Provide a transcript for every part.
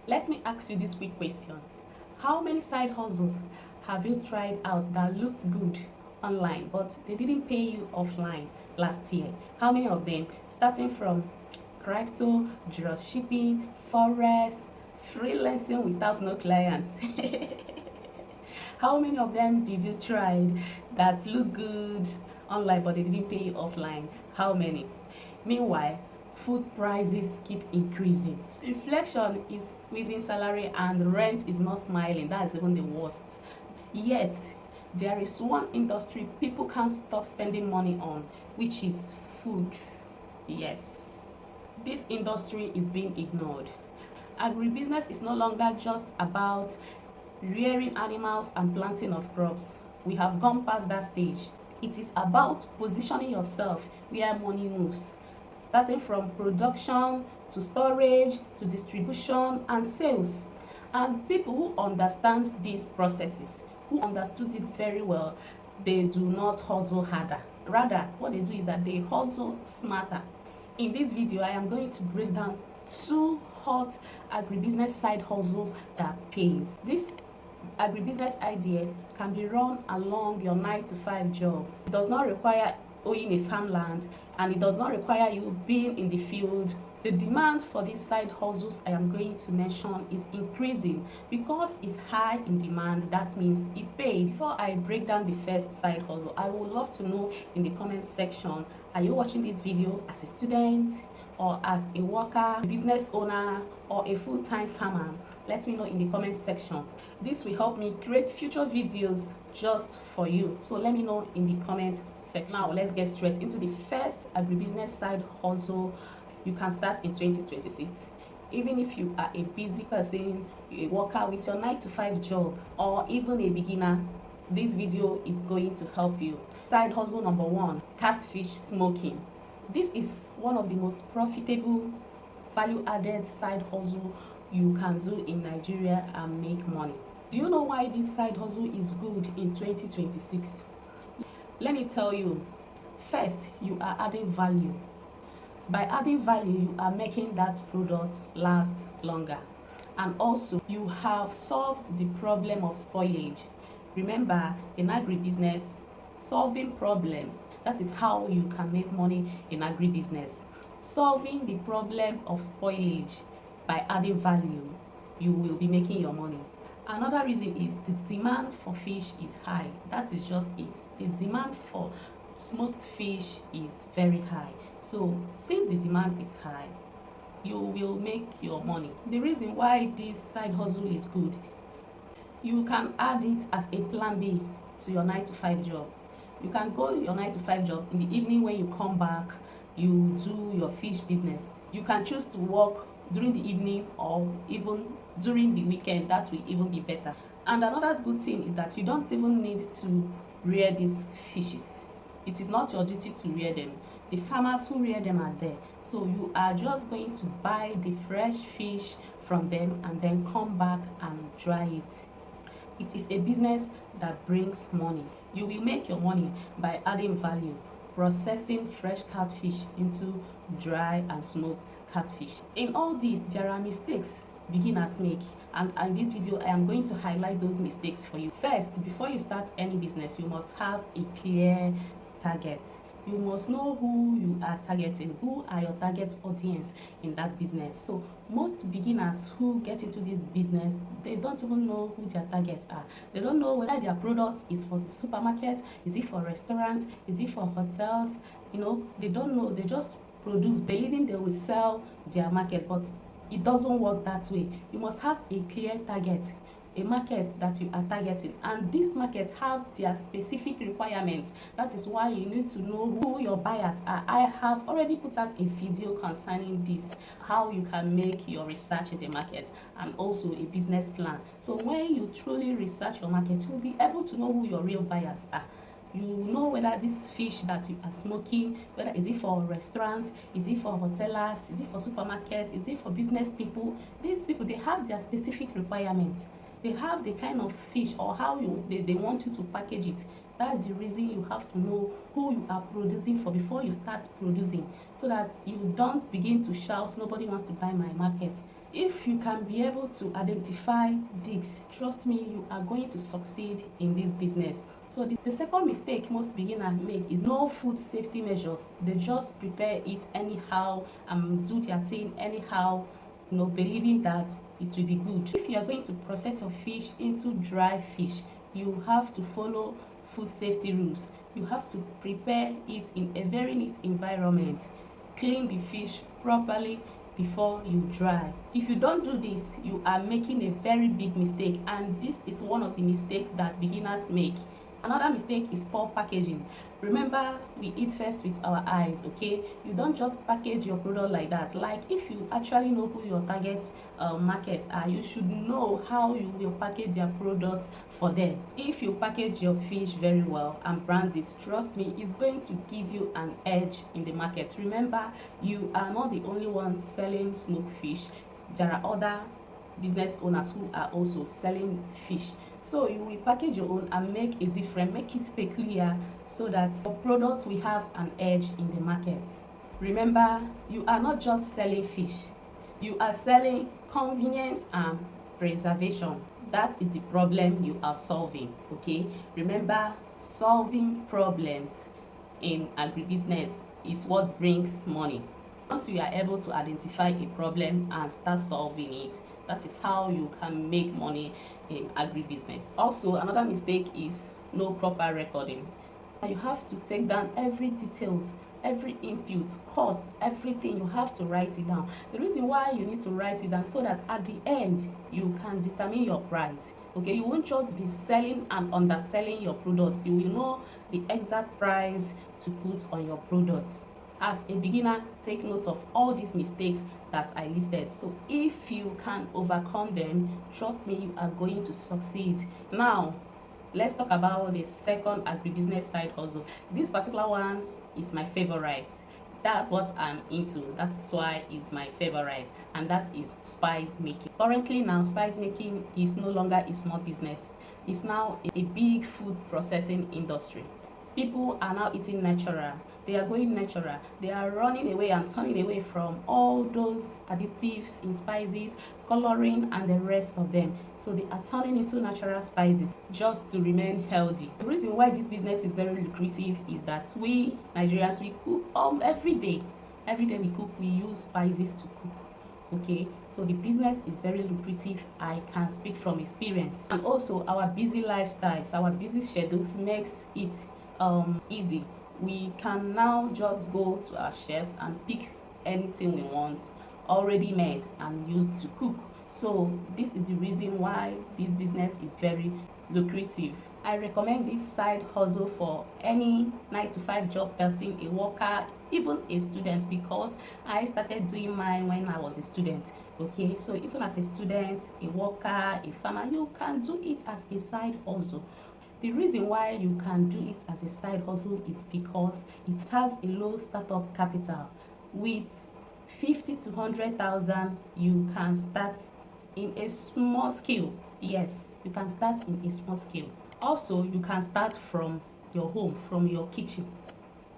Let me ask you this quick question. How many side hustles have you tried out that looked good online but they didn't pay you offline last year? How many of them? Starting from crypto, dropshipping, forex, freelancing without no clients. How many of them did you try that look good online but they didn't pay you offline? How many? Meanwhile, food prices keep increasing. Inflation is squeezing salary and rent is not smiling. That's even the worst. Yet, there is one industry people can't stop spending money on, which is food. Yes, this industry is being ignored. Agribusiness is no longer just about rearing animals and planting of crops. We have gone past that stage. It is about positioning yourself where money moves, starting from production to storage to distribution and sales. And people who understand these processes, who understood it very well, they do not hustle harder. Rather, what they do is that they hustle smarter. In this video, I am going to break down 2 hot agribusiness side hustles that pays. This agribusiness idea can be run along your 9-to-5 job. It does not require owning a farmland, and it does not require you being in the field. The demand for these side hustles I am going to mention is increasing. Because it's high in demand, that means it pays. Before I break down the first side hustle, I would love to know in the comment section, are you watching this video as a student, or as a worker, a business owner, or a full-time farmer? Let me know in the comment section. This will help me create future videos just for you. So let me know in the comment section. Now let's get straight into the first agribusiness side hustle you can start in 2026. Even if you are a busy person, a worker with your 9-to-5 job, or even a beginner, this video is going to help you. Side hustle number 1, catfish smoking. This is one of the most profitable, value-added side hustle you can do in Nigeria and make money. Do you know why this side hustle is good in 2026? Let me tell you. First, you are adding value. By adding value, you are making that product last longer. And also, you have solved the problem of spoilage. Remember, in agribusiness, solving problems, that is how you can make money in agribusiness. Solving the problem of spoilage by adding value, you will be making your money. Another reason is the demand for fish is high. That is just it. The demand for smoked fish is very high. So since the demand is high, you will make your money. The reason why this side hustle is good, you can add it as a plan B to your 9-to-5 job. You can go your 9-to-5 job, in the evening when you come back, you do your fish business. You can choose to work during the evening or even during the weekend. That will even be better. And another good thing is that you don't even need to rear these fishes. It is not your duty to rear them. The farmers who rear them are there. So you are just going to buy the fresh fish from them and then come back and dry it. It is a business that brings money. You will make your money by adding value, processing fresh catfish into dry and smoked catfish. In all this, there are mistakes beginners make, and in this video I am going to highlight those mistakes for you. First, before you start any business, you must have a clear target. You must know who you are targeting, who are your target audience in that business. So most beginners who get into this business, they don't even know who their targets are. They don't know whether their product is for the supermarket, is it for restaurants, is it for hotels. They don't know. They just produce believing they will sell their market, but it doesn't work that way. You must have a clear target, a market that you are targeting, and these markets have their specific requirements. That is why you need to know who your buyers are. I have already put out a video concerning this, how you can make your research in the market, and also a business plan. So when you truly research your market, you'll be able to know who your real buyers are. You know whether this fish that you are smoking, whether is it for restaurants, is it for hoteliers, is it for supermarket, is it for business people. These people, they have their specific requirements. They have the kind of fish or how they want you to package it. That's the reason you have to know who you are producing for before you start producing, so that you don't begin to shout, nobody wants to buy my market. If you can be able to identify this, trust me, you are going to succeed in this business. So the second mistake most beginners make is no food safety measures. They just prepare it anyhow and do their thing anyhow, believing that it will be good. If you are going to process your fish into dry fish, you have to follow food safety rules. You have to prepare it in a very neat environment. Clean the fish properly before you dry. If you don't do this, you are making a very big mistake, and this is one of the mistakes that beginners make. Another mistake is poor packaging. Remember, we eat first with our eyes, okay? You don't just package your product like that. Like, if you actually know who your target market are, you should know how you will package their products for them. If you package your fish very well and brand it, trust me, it's going to give you an edge in the market. Remember, you are not the only one selling smoked fish. There are other business owners who are also selling fish. So you will package your own and make it different, make it peculiar, so that your product will have an edge in the market. Remember, you are not just selling fish, you are selling convenience and preservation. That is the problem you are solving, okay? Remember, solving problems in agribusiness is what brings money. Once you are able to identify a problem and start solving it, that is how you can make money in agribusiness. Also, another mistake is no proper recording. You have to take down every details, every input, costs, everything. You have to write it down. The reason why you need to write it down, so that at the end you can determine your price. Okay, you won't just be selling and underselling your products. You will know the exact price to put on your products. As a beginner, take note of all these mistakes that I listed. So if you can overcome them, trust me, you are going to succeed. Now, let's talk about the second agribusiness side hustle. This particular one is my favorite. That's what I'm into. That's why it's my favorite, and that is spice making. Currently now, spice making is no longer a small business. It's now a big food processing industry. People are now eating natural. They are going natural. They are running away and turning away from all those additives in spices, coloring, and the rest of them. So they are turning into natural spices just to remain healthy. The reason why this business is very lucrative is that we Nigerians, we cook every day. Every day we cook, we use spices to cook. Okay, so the business is very lucrative. I can speak from experience. And also, our busy lifestyles, our busy schedules makes it easy. We can now just go to our chefs and pick anything we want already made and used to cook. So this is the reason why this business is very lucrative. I recommend this side hustle for any 9-to-5 job person, a worker, even a student, because I started doing mine when I was a student. Okay, so even as a student, a worker, a farmer, you can do it as a side hustle. The reason why you can do it as a side hustle is because it has a low startup capital. With 50 to 100,000, you can start in a small scale. Yes, you can start in a small scale. Also, you can start from your home, from your kitchen.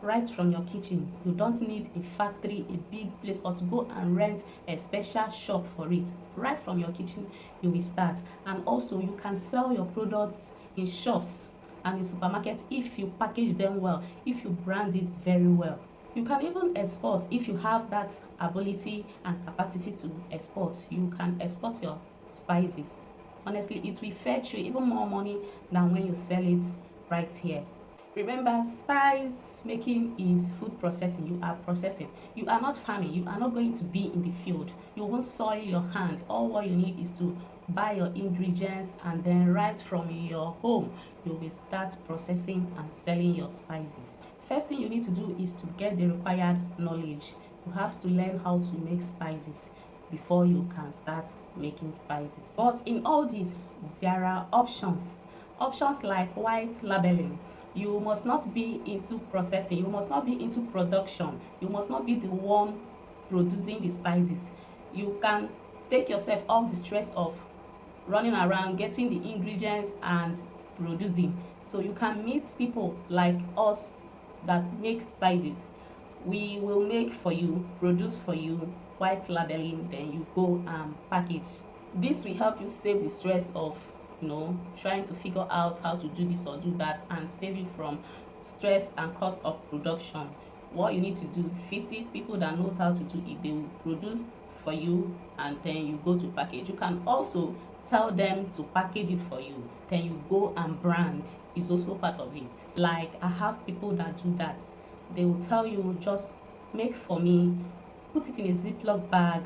Right from your kitchen. You don't need a factory, a big place, or to go and rent a special shop for it. Right from your kitchen, you will start. And also, you can sell your products in shops and in supermarkets if you package them well, if you brand it very well. You can even export if you have that ability and capacity to export. You can export your spices. Honestly, it will fetch you even more money than when you sell it right here. Remember, spice making is food processing. You are processing. You are not farming. You are not going to be in the field. You won't soil your hand. All what you need is to buy your ingredients, and then right from your home, you will start processing and selling your spices. First thing you need to do is to get the required knowledge. You have to learn how to make spices before you can start making spices. But in all this, there are options. Options like white labeling. You must not be into processing. You must not be into production. You must not be the one producing the spices. You can take yourself off the stress of running around, getting the ingredients and producing. So you can meet people like us that make spices. We will make for you, produce for you, white labeling, then you go and package. This will help you save the stress of trying to figure out how to do this or do that, and save you from stress and cost of production. What you need to do, visit people that knows how to do it. They will produce for you, and then you go to package. You can also tell them to package it for you, then you go and brand is also part of it. Like, I have people that do that. They will tell you, just make for me, put it in a Ziploc bag,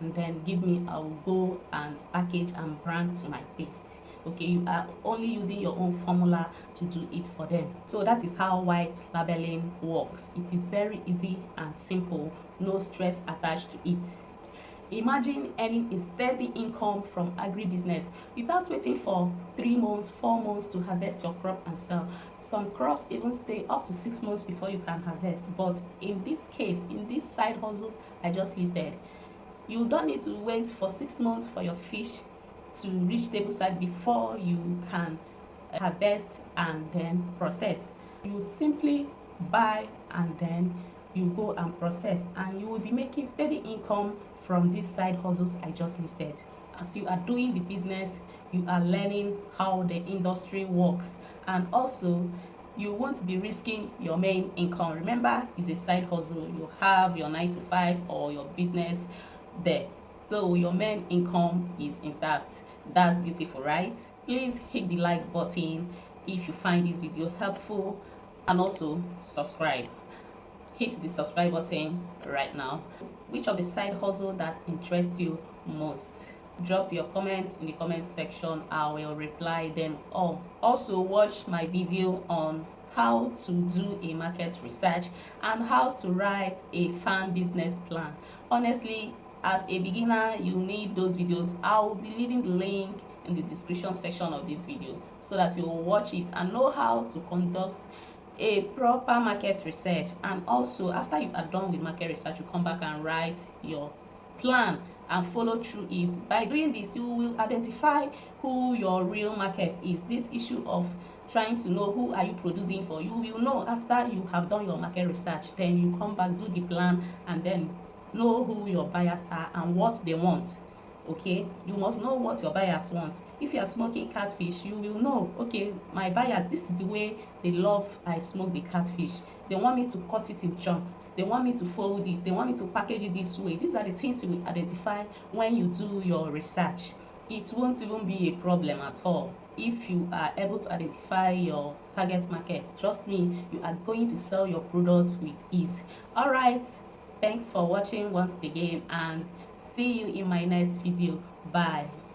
and then give me. I will go and package and brand to my taste. Okay, you are only using your own formula to do it for them. So that is how white labeling works. It is very easy and simple, no stress attached to it. Imagine earning a steady income from agribusiness without waiting for 3 months, 4 months to harvest your crop and sell. Some crops even stay up to 6 months before you can harvest. But in this case, in these side hustles I just listed, you don't need to wait for 6 months for your fish to reach table size before you can harvest and then process. You simply buy and then you go and process, and you will be making steady income from these side hustles I just listed. As you are doing the business, you are learning how the industry works, and also you won't be risking your main income. Remember, it's a side hustle. You have your 9 to 5 or your business there, so your main income is intact. That's beautiful, right? Please hit the like button if you find this video helpful, and also subscribe. Hit the subscribe button right now. Which of the side hustle that interests you most? Drop your comments in the comment section. I will reply them all. Also, watch my video on how to do a market research and how to write a farm business plan. Honestly, as a beginner, you need those videos. I will be leaving the link in the description section of this video so that you will watch it and know how to conduct a proper market research. And also, after you are done with market research, you come back and write your plan and follow through it. By doing this, you will identify who your real market is. This issue of trying to know who are you producing for, you will know after you have done your market research. Then you come back, do the plan, and then know who your buyers are and what they want. Okay, you must know what your buyers want. If you are smoking catfish, you will know, okay, my buyers, this is the way they love I smoke the catfish. They want me to cut it in chunks, they want me to fold it, they want me to package it this way. These are the things you will identify when you do your research. It won't even be a problem at all if you are able to identify your target market. Trust me, you are going to sell your products with ease. All right, thanks for watching once again, and see you in my next video. Bye.